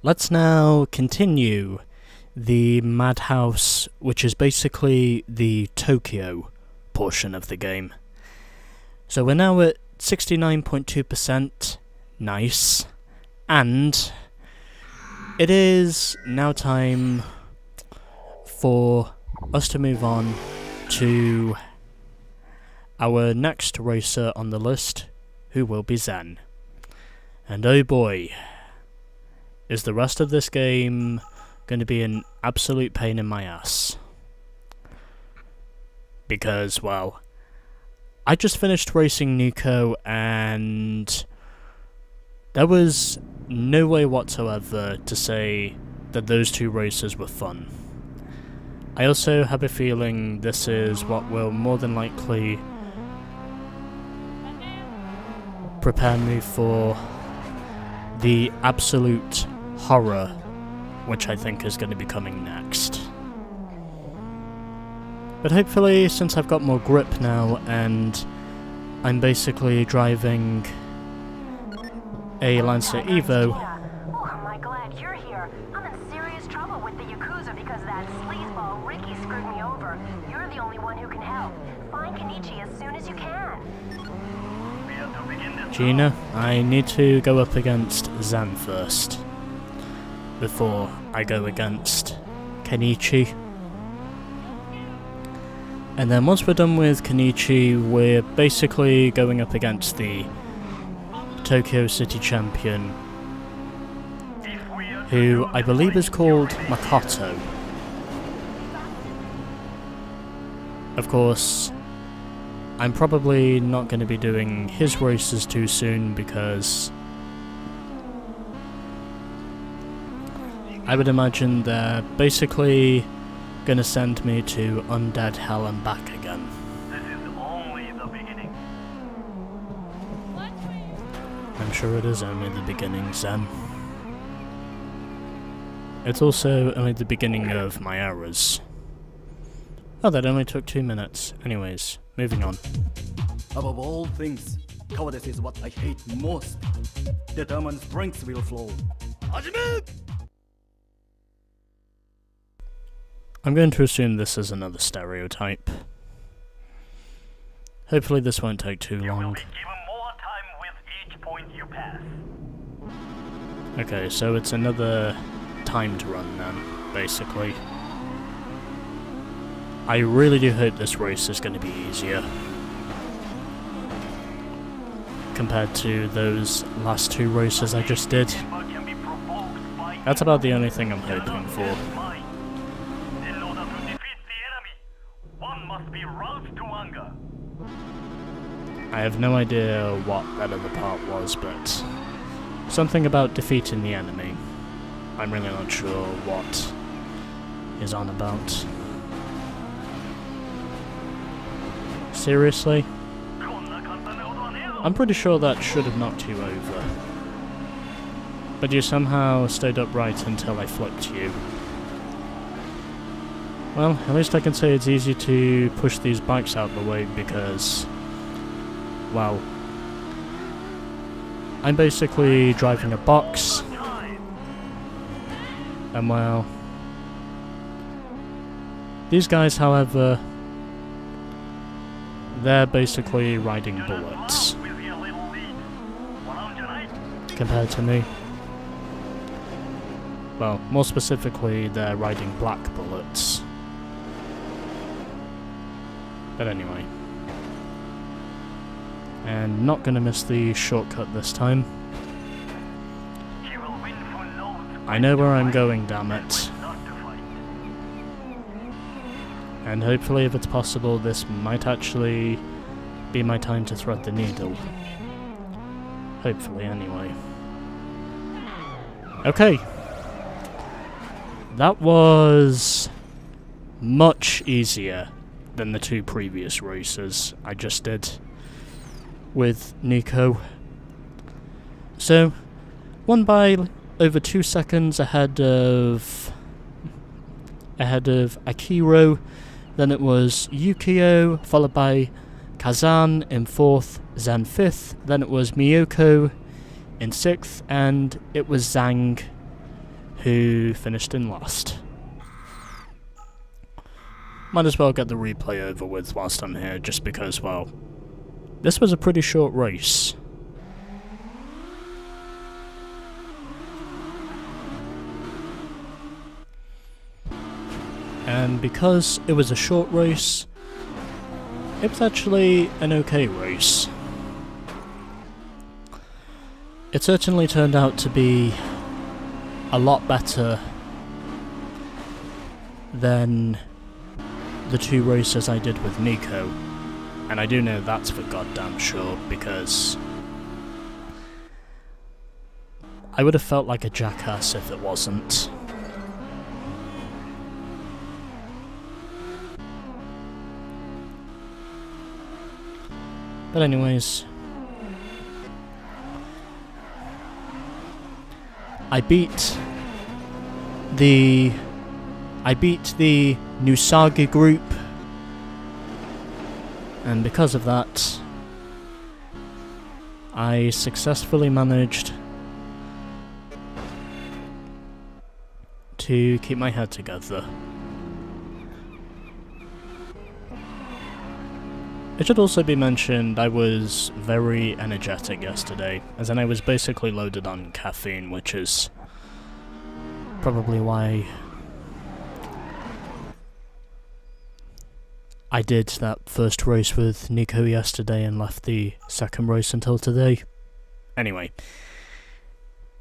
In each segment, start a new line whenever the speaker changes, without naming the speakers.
Let's now continue the Madhouse, which is basically the Tokyo portion of the game. So we're now at 69.2%, nice, and it is now time for us to move on to our next racer on the list, who will be Zen. And oh boy, is the rest of this game going to be an absolute pain in my ass. Because, well, I just finished racing Nico and there was no way whatsoever to say that those two races were fun. I also have a feeling this is what will more than likely prepare me for the absolute horror which I think is going to be coming next. But hopefully, since I've got more grip now and I'm basically driving a Lancer Evo.
Oh, am I glad you're here. I'm in serious trouble with the Yakuza because that sleazeball Ricky screwed me over. You're the only one who can help. Find Kenichi as soon as you can.
Gina, I need to go up against Zan first, before I go against Kenichi. And then once we're done with Kenichi, we're basically going up against the Tokyo City Champion, who I believe is called Makoto. Of course, I'm probably not going to be doing his races too soon because I would imagine they're basically going to send me to Undead Hell and back again.
This is only the beginning.
I'm sure it is only the beginning, Zen. It's also only the beginning of my errors. Oh, that only took 2 minutes. Anyways, moving on.
Above all things, cowardice is what I hate most. Determined strength will flow.
I'm going to assume this is another stereotype. Hopefully this won't take too
You will
long.
be given more time with each point you pass.
Okay, so it's another timed run then, basically. I really do hope this race is going to be easier compared to those last two races I just did.
But can be provoked by
That's about the only thing I'm hoping for.
mind. In order to defeat the enemy, one must be roused to anger.
I have no idea what that other part was, but something about defeating the enemy. I'm really not sure what is on about. Seriously? I'm pretty sure that should have knocked you over. But you somehow stayed upright until I flipped you. Well, at least I can say it's easy to push these bikes out the way because, well, I'm basically driving a box, and well, these guys, however, they're basically riding bullets compared to me. Well, more specifically, they're riding black bullets. But anyway. And not gonna miss the shortcut this time. I know where I'm going, damn it. And hopefully, if it's possible, this might actually be my time to thread the needle. Hopefully, anyway. Okay. That was much easier than the two previous races I just did with Nico. So, won by over 2 seconds ahead of Akiro. Then it was Yukio, followed by Kazan in 4th, Zan 5th. Then it was Miyoko in 6th, and it was Zhang who finished in last. Might as well get the replay over with whilst I'm here, just because, well, this was a pretty short race. And because it was a short race, it was actually an okay race. It certainly turned out to be a lot better than the 2 races I did with Nico. And I do know that's for goddamn sure, because I would have felt like a jackass if it wasn't. But anyways, I beat the Nusagi group, and because of that, I successfully managed to keep my head together. It should also be mentioned I was very energetic yesterday, as in I was basically loaded on caffeine, which is probably why I did that first race with Nico yesterday and left the second race until today. Anyway,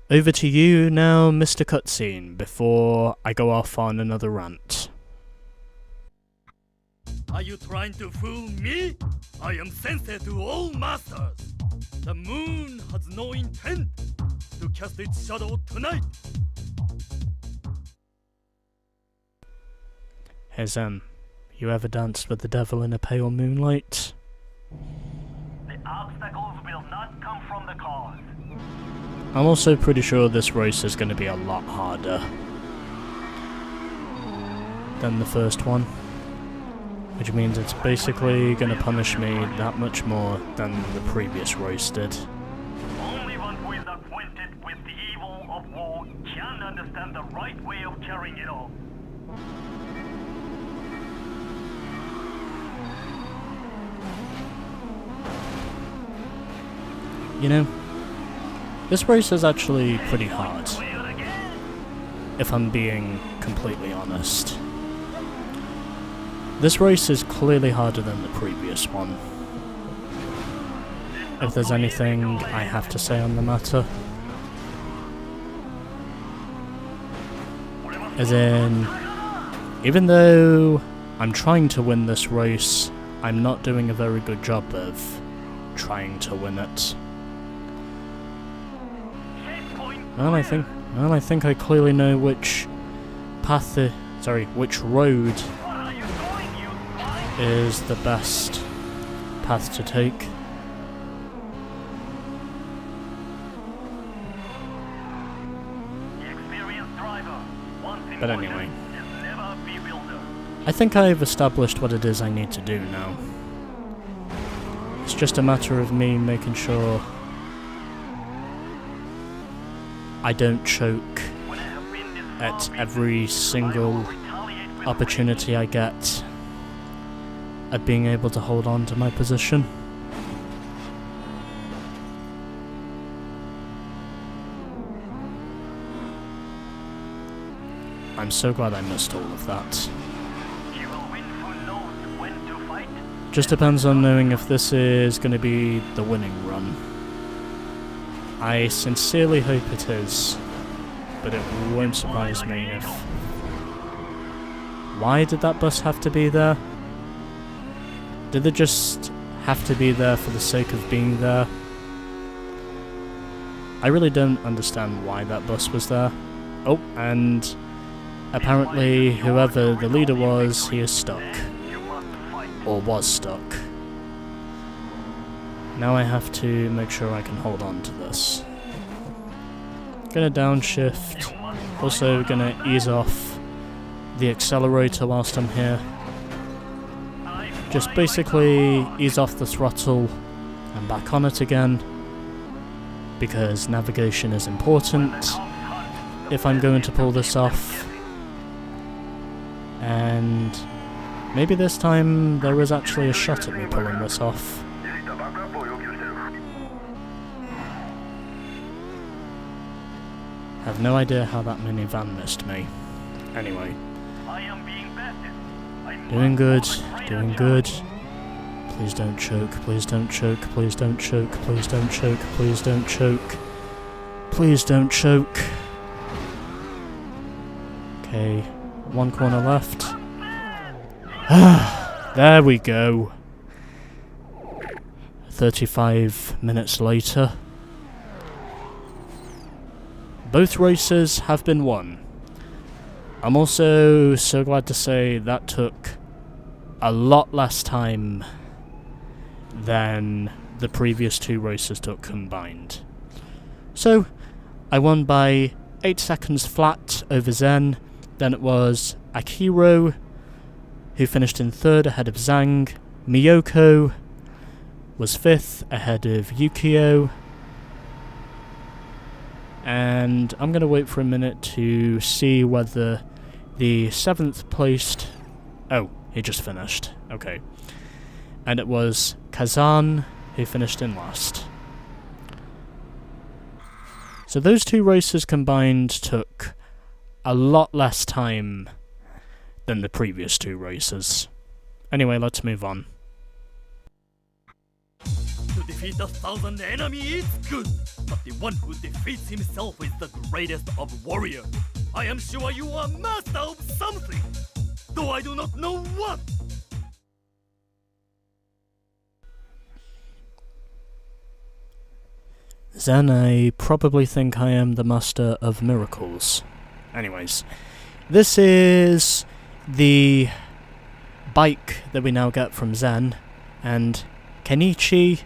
over to you now, Mr. Cutscene, before I go off on another rant.
Are you trying to fool me? I am sensei to all masters. The moon has no intent to cast its shadow tonight.
Has you ever danced with the devil in a pale moonlight?
The obstacles will not come from the cause.
I'm also pretty sure this race is going to be a lot harder than the first one, which means it's basically going to punish me that much more than the previous race did.
Only one who is acquainted with the evil of war can understand the right way of carrying it out.
You know, this race is actually pretty hard, if I'm being completely honest. This race is clearly harder than the previous one, if there's anything I have to say on the matter. As in, even though I'm trying to win this race, I'm not doing a very good job of trying to win it. Well, I think I clearly know which which road is the best path to take. But anyway, I think I've established what it is I need to do now. It's just a matter of me making sure I don't choke at every single opportunity I get at being able to hold on to my position. I'm so glad I missed all of that. Just depends on knowing if this is going to be the winning run. I sincerely hope it is, but it won't surprise me if... Why did that bus have to be there? Did it just have to be there for the sake of being there? I really don't understand why that bus was there. Oh, and apparently whoever the leader was, he is stuck. Or was stuck. Now I have to make sure I can hold on to this. Gonna downshift. Also gonna ease off the accelerator whilst I'm here. Just basically ease off the throttle and back on it again, because navigation is important if I'm going to pull this off. And maybe this time there was actually a shot at me pulling this off. I have no idea how that minivan missed me. Anyway. Doing good, doing good. Please don't choke, please don't choke, please don't choke, please don't choke, please don't choke. Please don't choke. Okay, one corner left. There we go. 35 minutes later. Both races have been won. I'm also so glad to say that took a lot less time than the previous 2 races took combined. So, I won by 8 seconds flat over Zen. Then it was Akiro, who finished in 3rd ahead of Zhang. Miyoko was 5th ahead of Yukio. And I'm going to wait for a minute to see whether the 7th placed... Oh, he just finished. Okay. And it was Kazan who finished in last. So those 2 races combined took a lot less time than the previous 2 races. Anyway, let's move on.
To defeat 1,000 enemies is good, but the one who defeats himself is the greatest of warriors. I am sure you are master of something, though I do not know what.
Zen, I probably think I am the master of miracles. Anyways, this is the bike that we now get from Zen, and Kenichi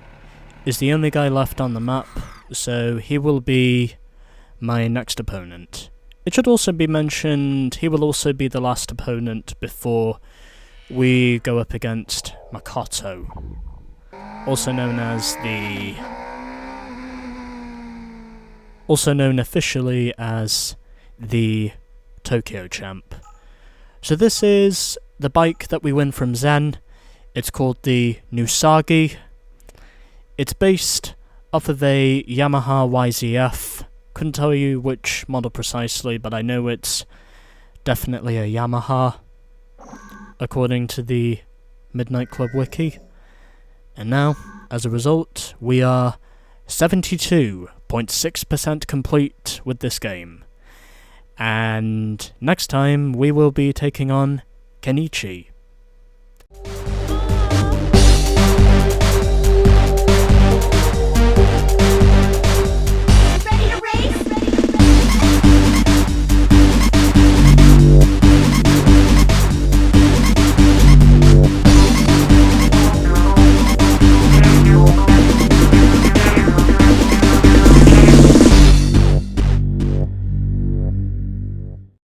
is the only guy left on the map, so he will be my next opponent. It should also be mentioned, he will also be the last opponent before we go up against Makoto, also known officially as the Tokyo Champ. So this is the bike that we win from Zen. It's called the Nusagi. It's based off of a Yamaha YZF. Couldn't tell you which model precisely, but I know it's definitely a Yamaha, according to the Midnight Club wiki. And now, as a result, we are 72.6% complete with this game. And next time we will be taking on Kenichi.